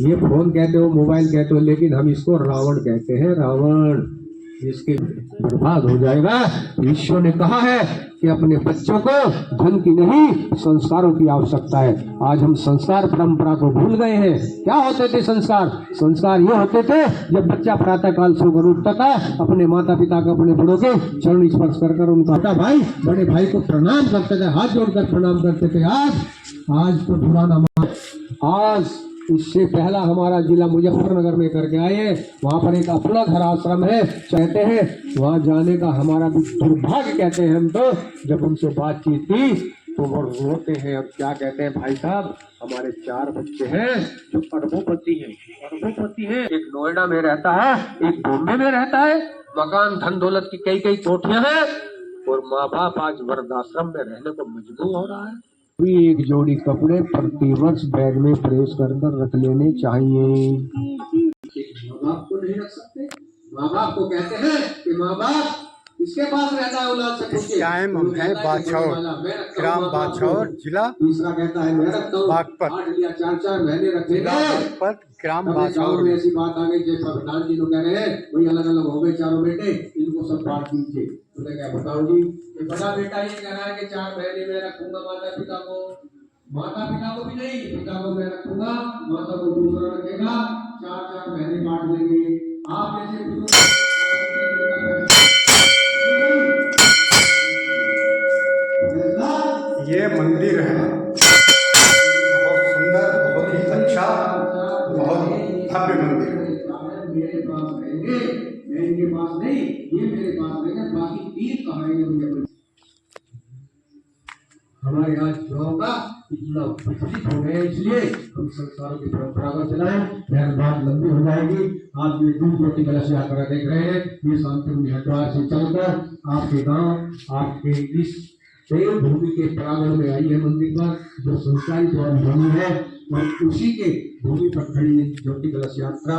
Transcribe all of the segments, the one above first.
ये फोन कहते हो, मोबाइल कहते हो, लेकिन हम इसको रावण कहते हैं। रावण इसके बर्बाद हो जाएगा। ईश्वर ने कहा है कि अपने बच्चों को धन की नहीं संस्कारों की आवश्यकता है। आज हम संस्कार परंपरा को भूल गए हैं। क्या होते थे संस्कार? संस्कार ये होते थे जब बच्चा प्रातः काल सोकर उठता था, अपने माता पिता को, अपने बड़ों के चरण स्पर्श कर उनका छोटा भाई बड़े भाई को प्रणाम करते थे, हाथ जोड़कर प्रणाम करते थे। आज तो पुराना आज इससे पहला हमारा जिला मुजफ्फरनगर में करके आए, वहाँ पर एक अपना घर आश्रम है कहते हैं, वहाँ जाने का हमारा भी दुर्भाग्य कहते हैं हम तो। जब उनसे बातचीत की तो वो रोते हैं। अब क्या कहते हैं, भाई साहब हमारे 4 बच्चे हैं जो अरबोपति हैं। एक नोएडा में रहता है, एक बॉम्बे में रहता है, मकान धन दौलत की कई कोठियां हैं, और माँ बाप आज वृद्धाश्रम में रहने को मजबूर हो रहा है। भी एक जोड़ी कपड़े प्रतिवर्ष बैग में प्रेस कर रख लेने चाहिए। माँ बाप को नहीं रख सकते? माँ बाप को कहते हैं कि माँ बाप इसके पास रहता है, औलाद से पूछिए। टाइम है बाछौर, ग्राम बाछौर, जिला तीसरा कहता है मैं रखता हूँ बागपत, 8 या 4 महीने रखेगा। बागपत ग्राम बाछौर में ऐसी बात आ गई, जैसा प्रधान जी लोग कह रहे हैं वही अलग अलग हो गए 4 बेटे, इनको सब बांट दीजिए। तो क्या बताओ जी, ये बड़ा बेटा ये कह रहा है कि 4 महीने में रखूंगा माता पिता को भी नहीं, पिता को मैं रखूंगा, माता को दूसरा रखेगा, 4 महीने बांट देंगे। आप जैसे ये मंदिर है, बहुत सुंदर, बहुत ही अच्छा, बहुत भव्य मंदिर है। मेरे पास रहेंगे, मैं इनके पास नहीं, ये मेरे पास रहेंगे, बाकी 3 कहानियां मुझे। हमारे यहाँ गाँव का इतना विकसित हो गया, इसलिए हम संस्कारों की परंपरा को चलाएं। फिर बात लंबी हो जाएगी। आप ये दूध रोटी कलश यात्रा देख रहे हैं, ये शांति हरिद्वार से चलकर आपके गांव, आपके इस देव भूमि के प्रांगण में आई है। मंदिर पर जो संस्कारी भूमि है, और उसी के भूमि पर खड़ी ज्योति कलश यात्रा,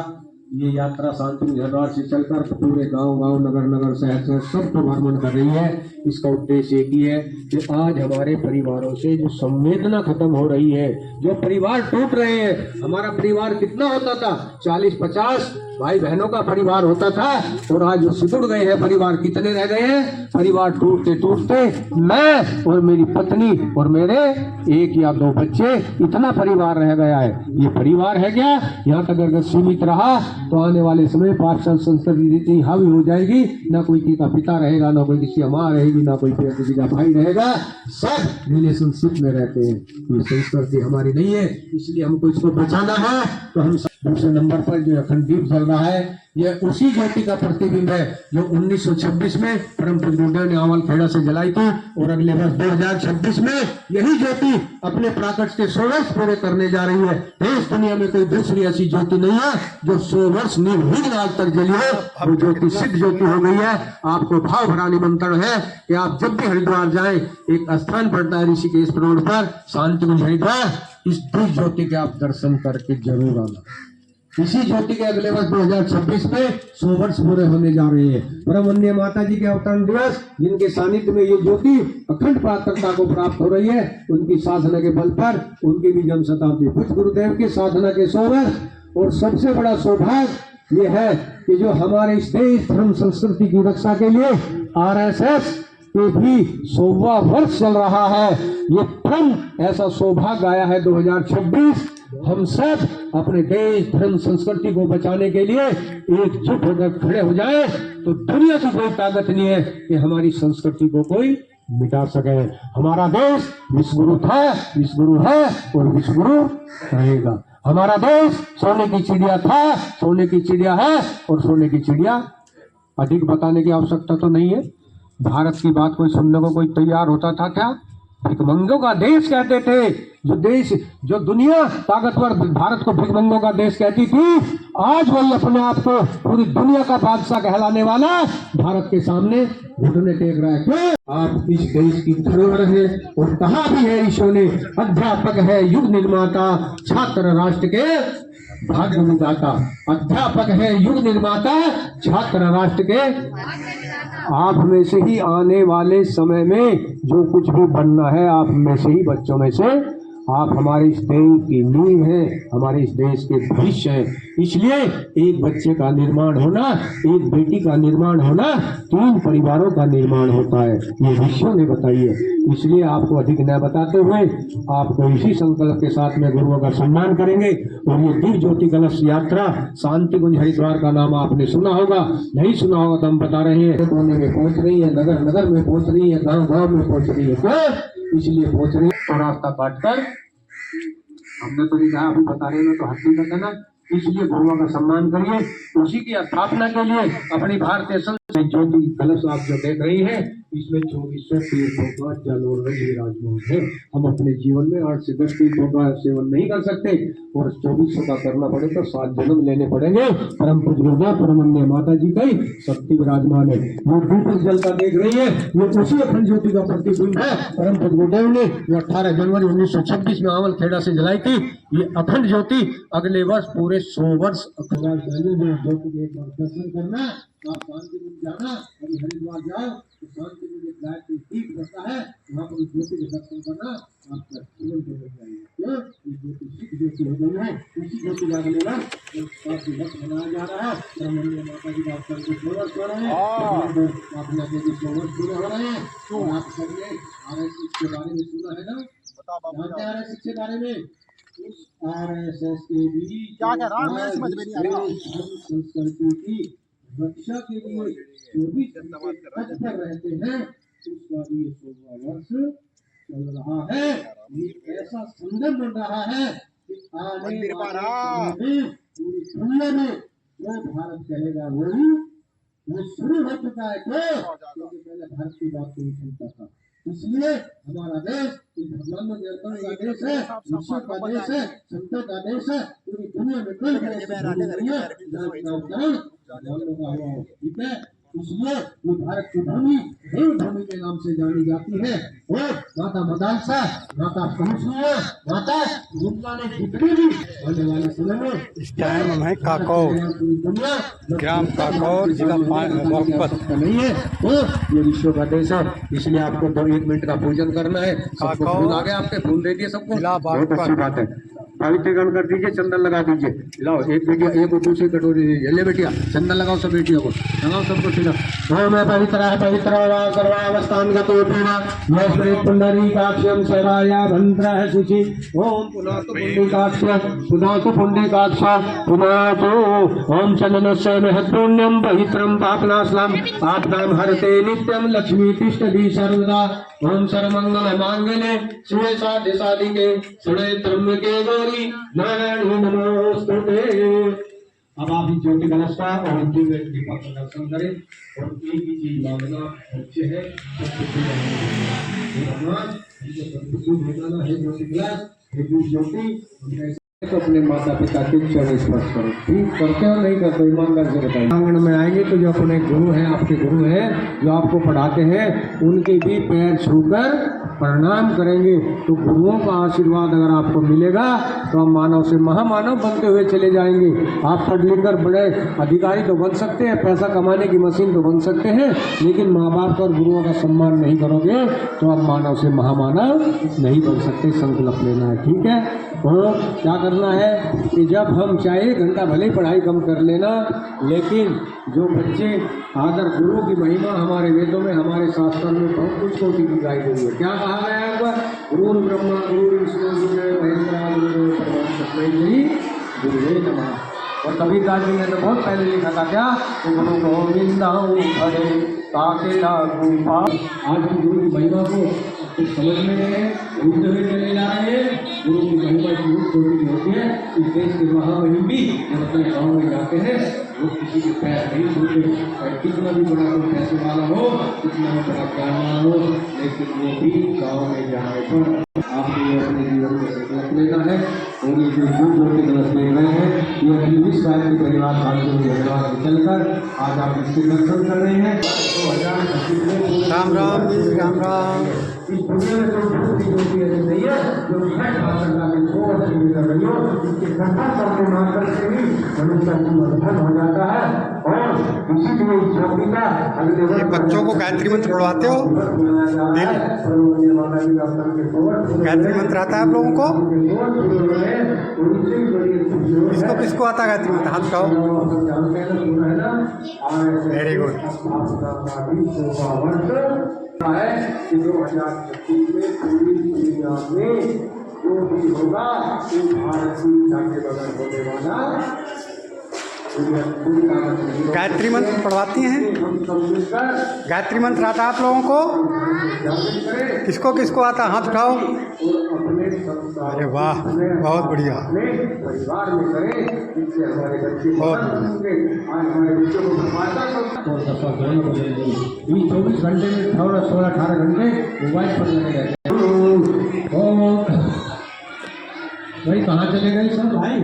ये यात्रा शांति हरिद्वार से चलकर पूरे गांव नगर शहर सबको भ्रमण कर रही है। इसका उद्देश्य एक ही है कि आज हमारे परिवारों से जो संवेदना खत्म हो रही है, जो परिवार टूट रहे हैं। हमारा परिवार कितना होता था? 40-50 भाई बहनों का परिवार होता था, और आज जो सिकुड़ गए हैं परिवार, कितने रह गए हैं? परिवार टूटते मैं और मेरी पत्नी और मेरे 1 या 2 बच्चे, इतना परिवार रह गया है। ये परिवार है क्या? यहाँ तक अगर सीमित रहा तो आने वाले समय पाश्चात्य संस्कृति इतनी हावी हो जाएगी, ना कोई किसी का पिता रहेगा, ना कोई किसी की माँ रहेगी, ना कोई किसी का भाई रहेगा, सब रिलेशनशिप में रहते हैं। ये संस्कृति हमारी नहीं है, इसलिए हमको इसको बचाना है। तो हम दूसरे नंबर पर जो अखंड दीप जल रहा है, यह उसी ज्योति का प्रतिबिंब है जो 1926 में परम पूज्य गुरुदेव ने आंवल खेड़ा से जलाई थी, और अगले वर्ष 2026 में यही ज्योति अपने प्राकट्य के 100 वर्ष पूरे करने जा रही है। देश दुनिया में कोई दूसरी ऐसी ज्योति नहीं है जो 100 वर्ष निर्विघ्न आज तक जली है। वो ज्योति सिद्ध ज्योति हो गई है। आपको भाव भरा निमंत्रण है कि आप जब भी हरिद्वार जाएं, एक स्थान पड़ता है ऋषिकेश रोड पर, शांति हरिद्वार, इस दिव्य ज्योति के आप दर्शन करके जरूर आना। इसी ज्योति के अगले वर्ष 2026 में 100 वर्ष पूरे होने जा रहे हैं। परमवंदनीय माता जी के अवतरण दिवस, जिनके सानिध्य में ये ज्योति अखंड पात्रता को प्राप्त हो रही है, उनकी साधना के बल पर उनकी भी जन्म शताब्दी, कुछ गुरुदेव की साधना के 100 वर्ष। और सबसे बड़ा सौभाग्य ये है कि जो हमारे इस देश धर्म संस्कृति की रक्षा के लिए RSS के भी 100वां वर्ष चल रहा है। ये क्रम ऐसा सौभाग्य आया है 2026। हम सब अपने देश धर्म संस्कृति को बचाने के लिए एकजुट होकर खड़े हो जाए, तो दुनिया की कोई ताकत नहीं है कि हमारी संस्कृति को कोई मिटा सके। हमारा देश विश्वगुरु था, विश्वगुरु है और विश्वगुरु रहेगा। हमारा देश सोने की चिड़िया था, सोने की चिड़िया है और सोने की चिड़िया। अधिक बताने की आवश्यकता तो नहीं है। भारत की बात कोई सुनने को कोई तैयार होता था क्या? भिखमंगों का देश कहते थे। जो दुनिया ताकतवर भारत को भिखमंगों का देश कहती थी, आज वही अपने आप को पूरी दुनिया का बादशाह कहलाने वाला भारत के सामने घुटने टेक रहा है। क्यों? आप इस देश की धरोहर है, और कहा भी है ईश्वर ने, अध्यापक है युग निर्माता, छात्र राष्ट्र के भाग्य विधाता। अध्यापक है युग निर्माता, छात्र राष्ट्र के। आप में से ही आने वाले समय में जो कुछ भी बनना है, आप में से ही, बच्चों में से आप हमारे इस देश की नींव है, हमारे इस देश के भविष्य है। इसलिए एक बच्चे का निर्माण होना, एक बेटी का निर्माण होना, 3 परिवारों का निर्माण होता है, ये ऋषियों ने बताई है। इसलिए आपको अधिक न बताते हुए आपको इसी संकल्प के साथ में गुरुओं का सम्मान करेंगे। और ये दिव्य ज्योति कलश यात्रा शांति कुंज हरिद्वार का नाम आपने सुना होगा, नहीं सुना होगा तो हम बता रहे हैं। कोने में पहुंच रही है, नगर नगर में पहुंच रही है, गांव गांव में पहुंच रही है। क्यों? इसलिए पहुंच रही है। तो रास्ता काट कर हमने तो नहीं कहा, अभी बता रहे हैं तो हस्ती का कहना। इसलिए गुरुओं का सम्मान करिए। उसी की स्थापना के लिए अपनी भारतीय संस्कृति ज्योति कलश आप जो देख रही है, इसमें 2400 तीर्थों का जल और विराजमान है। हम अपने जीवन में 8 से 10 तीर्थों का सेवन नहीं कर सकते, और 2400 का करना पड़े तो 7 जन्म लेने पड़ेंगे। परम पूज्य परमन्य माता जी का शक्ति विराजमान है। वो दीपक जल का देख रही है, ये उसी अखंड ज्योति का प्रतिबिंब है। परम पूज्य गुरुदेव ने ये 18 जनवरी 1926 में आवल खेड़ा से जलाई थी। ये अखंड ज्योति अगले वर्ष पूरे 100 वर्ष अखंड ज्योति के एक बार दर्शन करना। आप शांति कुंज जाना, अभी हरिद्वार जाओ तो शांति कुंज गायत्री ठीक रहता है, वहाँ पर ज्योति के दर्शन करना, आपका जीवन बदल जाएगा। ये ज्योति सिद्ध ज्योति हो गई है। इसी ज्योति का अगले वर्ष दिवस मनाया जा रहा है। ब्रह्मण्य माता जी का अवसर के 100 वर्ष हो रहे हैं, स्थापना के 100 वर्ष पूरे हो रहे हैं। तो आप सबने RSS के बारे में सुना है ना? जानते हैं RSS के बारे में? उस RSS के भी क्या कह रहा है, मेरे समझ में नहीं आ रहा। संस्कृति की रक्षा के लिए 24 तत्पर रहते हैं, उसका भी 100वां वर्ष चल रहा है। ये ऐसा संगम बन रहा है कि आने वाले में पूरी दुनिया में जो भारत कहेगा वो शुरू हो चुका है। क्योंकि पहले भारत की बात कोई सुनता था। इसलिए हमारा देश भगवान में देवताओं का देश है, ईश्वर का देश है, संतों का देश है। पूरी दुनिया में कोई ठीक है। इसलिए ये भारत की भूमि देव भूमि के नाम से जानी जाती है। और माता मदालसा, माता कंसुआ, माता गुप्ता ने जितनी भी होने वाले समय में इस टाइम हम हैं काकौर, ग्राम काकौर, जिला बागपत नहीं है। तो ये ईश्वर का देश है। इसलिए आपको 1 मिनट का पूजन करना है। सबको फूल आ गया, आपके फूल दे दिए सबको, बहुत अच्छी बात है। पवित्रीकरण कर दीजिए, चंदन लगा दीजिए। लाओ एक बेटिया, एक दूसरी कटोरी दीजिए। ले बेटिया चंदन लगाओ, सब बेटियों को लगाओ, सबको खिलाओ। ओम पवित्र है पवित्र सर्वावस्थान का तो पुंडरीकाक्षम सेवाया भंत्र है शुचि। ओम पुनः तो पुंडरीकाक्ष, पुनः तो पुंडरीकाक्ष, पुनः तो ओम चंदनस्य महत्पुण्यम पवित्रम पापनाशनम आपदाम हरते नित्यम लक्ष्मी तिष्ठति सर्वदा। ओम सर्वमंगल मांगल्ये शिवे साधिके सुणे त्र्यंबके गौरी नारायणी नमोस्तुते। अब आप इस ज्योति कलश का और दीपक का दर्शन करें और एक ही चीज मांगना अच्छे है, भगवान भेजना है ज्योति कलश, ज्योति तो अपने माता पिता के चरण स्पर्श करो। ठीक करते हो नहीं करते, ईमानदार से बताइए। आंगन में आएंगे तो जो अपने गुरु हैं, आपके गुरु हैं जो आपको पढ़ाते हैं, उनके भी पैर छूकर प्रणाम करेंगे। तो गुरुओं का आशीर्वाद अगर आपको मिलेगा तो हम मानव से महामानव बनते हुए चले जाएंगे। आप पढ़ लिख कर बड़े अधिकारी तो बन सकते हैं, पैसा कमाने की मशीन तो बन सकते हैं, लेकिन माँ बाप और गुरुओं का सम्मान नहीं करोगे तो आप मानव से महामानव नहीं बन सकते। संकल्प लेना है, ठीक है। और क्या करना है कि जब हम चाहे 1 घंटा भले ही पढ़ाई कम कर लेना, लेकिन जो बच्चे आदर गुरु की महिमा हमारे वेदों में, हमारे शास्त्रों में बहुत कुछ को दिखाई गई है। क्या कहा गया है ऊपर? गुरु ब्रह्मा गुरु विष्णु गुरुदेव महेंद्र गुरुदेव परमात्मा गुरुदेव नमः। और कबीरदास जी ने तो बहुत पहले लिखा था क्या, गुरु गोविंदा हरे ताके लागू। आज हम गुरु की महिमा को कुछ समझ में बुझते हुए चले जा रहे हैं। गुरु की महिमा की छोटी होती है। इस देश के महामहिम भी जब अपने गाँव में जाते हैं वो किसी के पैर नहीं छूते, कितना भी बड़ा कोई पैसे वाला हो, कितना भी बड़ा ज्ञान हो, लेकिन वो भी गाँव में जाने पर आपको अपने जीवन में संकल्प लेना है। और ये जो ज्योति कलश ले रहे हैं, ये अपनी विश्व के परिवार साथियों के परिवार में चलकर आज आप इसके दर्शन कर रहे हैं। 2025 राम राम जी, राम राम। इस दुनिया में कोई दूसरी ज्योति ऐसी नहीं है जो कर रही हो। इसके कथा करने मात्र से भी मनुष्य का जीवन धन हो जाता है। और ये बच्चों को गायत्री मंत्र पढ़वाते हो डेली? गायत्री मंत्र आता है आप लोगों को? किसको किसको आता है गायत्री मंत्र? हाथ उठाओ। Very good. है कि 2026 में पूरी दुनिया में जो भी होगा वो भारत की जाके बगैर होने वाला गायत्री मंत्र पढ़वाती हैं? गायत्री मंत्र आता है आप लोगों को? किसको किसको आता? हाथ उठाओ। अरे वाह, बहुत बढ़िया, परिवार में करें, जिससे हमारे बच्चे बहुत हमारे बच्चों को 24 घंटे में 16-18 घंटे मोबाइल पर लगे रहते हैं। भाई कहाँ चले गए सब भाई?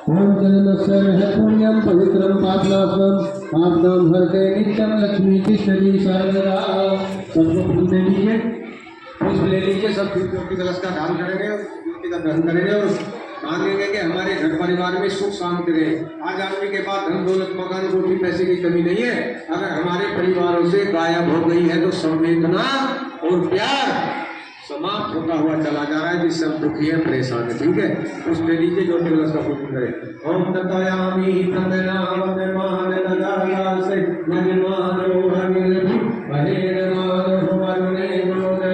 ओम चरणस्य पुण्यम पवित्रम पापनाशनम पापनाम हरते नित्यम लक्ष्मी तिष्ठति सर्वदा। सबको फूल ले लीजिए, पुष्प ले लीजिए, सब ज्योति कलश का दान करेंगे, ज्योति का दर्शन करेंगे और मांगेंगे कि हमारे घर परिवार में सुख शांति रहे। आज आदमी के पास धन दौलत मकान रोटी पैसे की कमी नहीं है, अगर हमारे परिवारों से गायब हो गई है तो संवेदना और प्यार समाप्त होता हुआ चला जा रहा है, जिससे हम दुखी है, परेशान है। ठीक है, उस ले लीजिए जो टेबल का पूजन करे। ओम तत्यामि तन्नाममान नदायासे ननिमानो हरिर्भि बहेरमानो वरुणे गुणे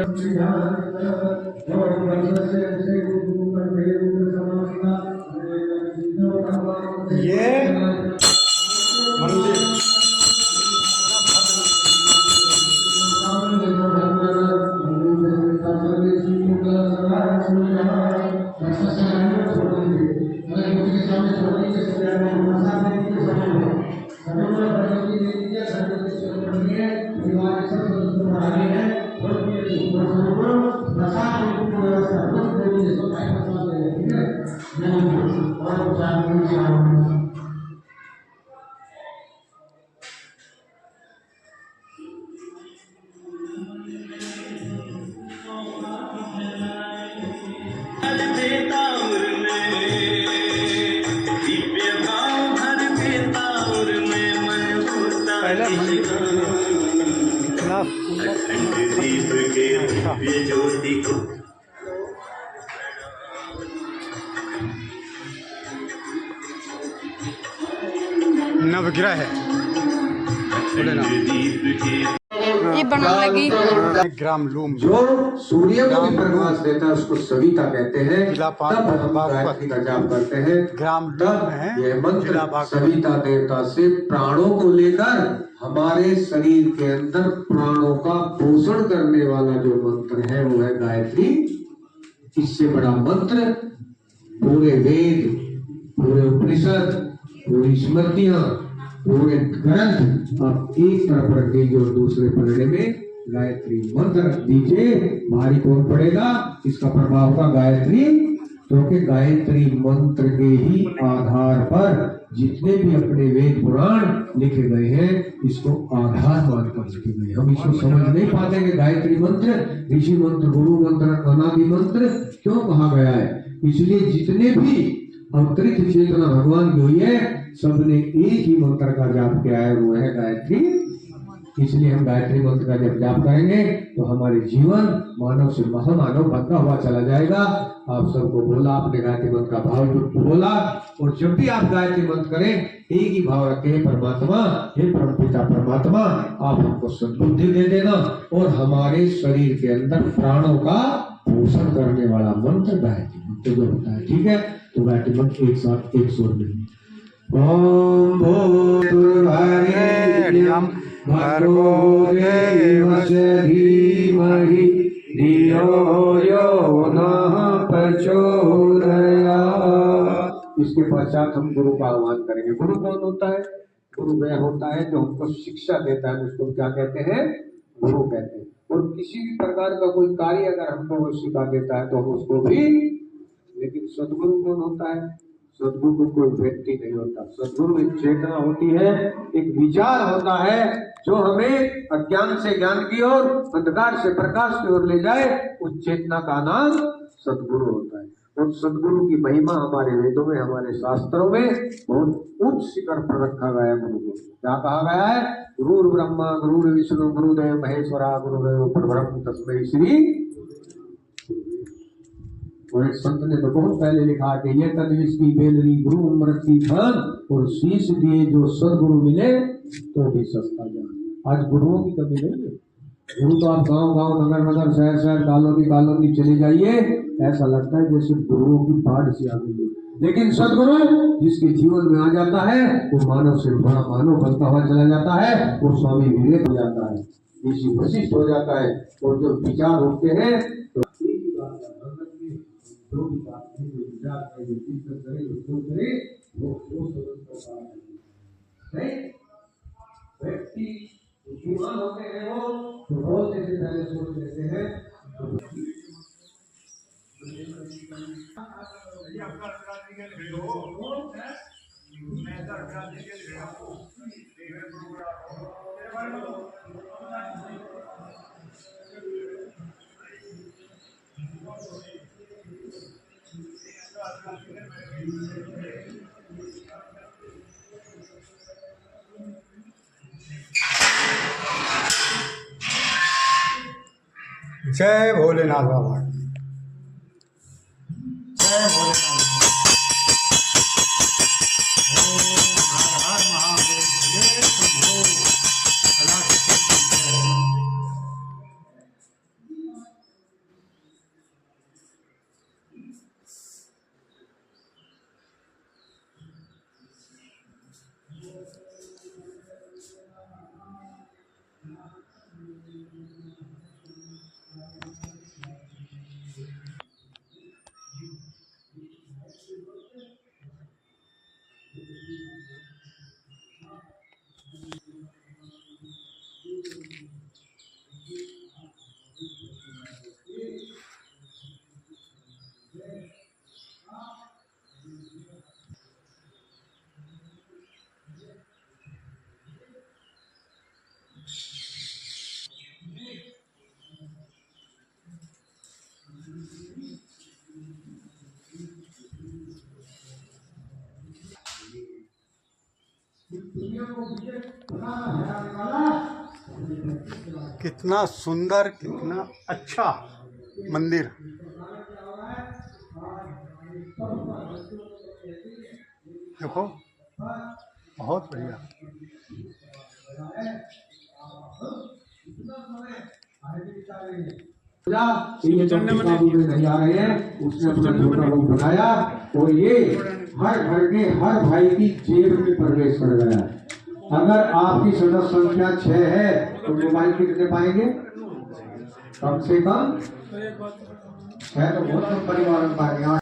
ओम वंशसे से गुरु देव समास्ता। ये मंदिर नवग्रह है। ये बनने लगी ग्राम लूम जो सूर्य को भी प्रकाश देता है उसको सविता कहते हैं। जिला तब हम गायत्री का जाप करते हैं। ग्राम तब यह मंत्र सविता देवता से प्राणों को लेकर हमारे शरीर के अंदर प्राणों का पोषण करने वाला जो मंत्र है वो है गायत्री। इससे बड़ा मंत्र पूरे वेद, पूरे उपनिषद, पूरी स्मृतियां, पूरे ग्रंथ आप एक तरफ रख दीजिए और दूसरे पलड़े में गायत्री मंत्र रख दीजिए। भारी कौन पड़ेगा? इसका प्रभाव होगा गायत्री, क्योंकि गायत्री मंत्र के ही आधार पर जितने भी अपने वेद पुराण लिखे गए हैं इसको आधार मानकर लिखे गए। हम इसको समझ नहीं पाते कि गायत्री मंत्र ऋषि मंत्र, गुरु मंत्र, अनादि मंत्र क्यों कहा गया है। इसलिए जितने भी अवतरित चेतना भगवान की हुई है सबने एक ही मंत्र का जाप किया है, वो है गायत्री। इसलिए हम गायत्री मंत्र का जब जाप करेंगे तो हमारे जीवन मानव से महामानव बनता हुआ चला जाएगा। आप सबको बोला, आपने गायत्री मंत्र का भाव बोला, और जब भी आप गायत्री मंत्र करें एक ही भाव रखें, परमात्मा, हे परमपिता परमात्मा, आप हमको सद्बुद्धि दे देना और हमारे शरीर के अंदर प्राणों का पोषण करने वाला मंत्र गायत्री मंत्र जो होता है। ठीक है, तो गायत्री मंत्र एक साथ एक स्वर में ओम भूर्भुवस्सुः भर्गो देवस्य धीमहि धियो यो नः प्रचोदयात्। इसके पश्चात हम गुरु का आह्वान करेंगे। गुरु कौन होता है? गुरु वह होता है जो हमको शिक्षा देता है, उसको क्या कहते हैं? गुरु कहते हैं। और किसी भी प्रकार का कोई कार्य अगर हमको वो सिखा देता है तो हम उसको भी। लेकिन सदगुरु कौन होता है? सदगुरु को कोई व्यक्ति नहीं होता। सदगुरु एक चेतना होती है, एक विचार होता है जो हमें अज्ञान से ज्ञान की ओर, अंधकार से प्रकाश की ओर ले जाए। उस चेतना का नाम सदगुरु होता है। उन सदगुरु की महिमा हमारे वेदों में, हमारे शास्त्रों में बहुत उच्च शिखर पर रखा गया है। गुरु को क्या कहा गया है? गुरु ब्रह्मा गुरु विष्णु गुरुदेव महेश्वरा गुरुदेव परब्रह्म तस्मै श्री। और एक संत ने तो बहुत पहले लिखा कि ये तद्विष की बेलरी गुरु अमृत की खान, और शीश दिए जो सदगुरु मिले तो भी सस्ता जान। आज गुरुओं की कमी नहीं है। गुरु तो आप गांव गांव नगर नगर शहर शहर कॉलोनी चले जाइए, ऐसा लगता है जैसे गुरुओं की बाढ़ सी आ गई है। लेकिन सदगुरु जिसके जीवन में आ जाता है वो मानव से बड़ा मानव बनता हुआ चला जाता है, वो स्वामी विवेक हो जाता है, ऋषि वशिष्ठ हो जाता है। और जो विचार होते हैं तो जो भी बात है, जो विचार है, जो चिंतन करे, जो सोच करे, वो व्यक्ति बुद्धिमान होते हैं, वो तो बोलने से पहले सोच लेते हैं। जय भोलेनाथ बाबा, जय भोलेनाथ। हर हर महादेव, जय शंभो, सदा सच्ची जय। कितना सुंदर, कितना अच्छा मंदिर। देखो बहुत बढ़िया। ये जो नहीं आ रहे हैं, उसने अपना छोटा रूप बनाया और ये हर घर के हर भाई की जेब में प्रवेश कर गया है। अगर आपकी सदस्य संख्या 6 है तो मोबाइल कितने पाएंगे? कम से कम 6 तो बहुत कम परिवार में पाएंगे।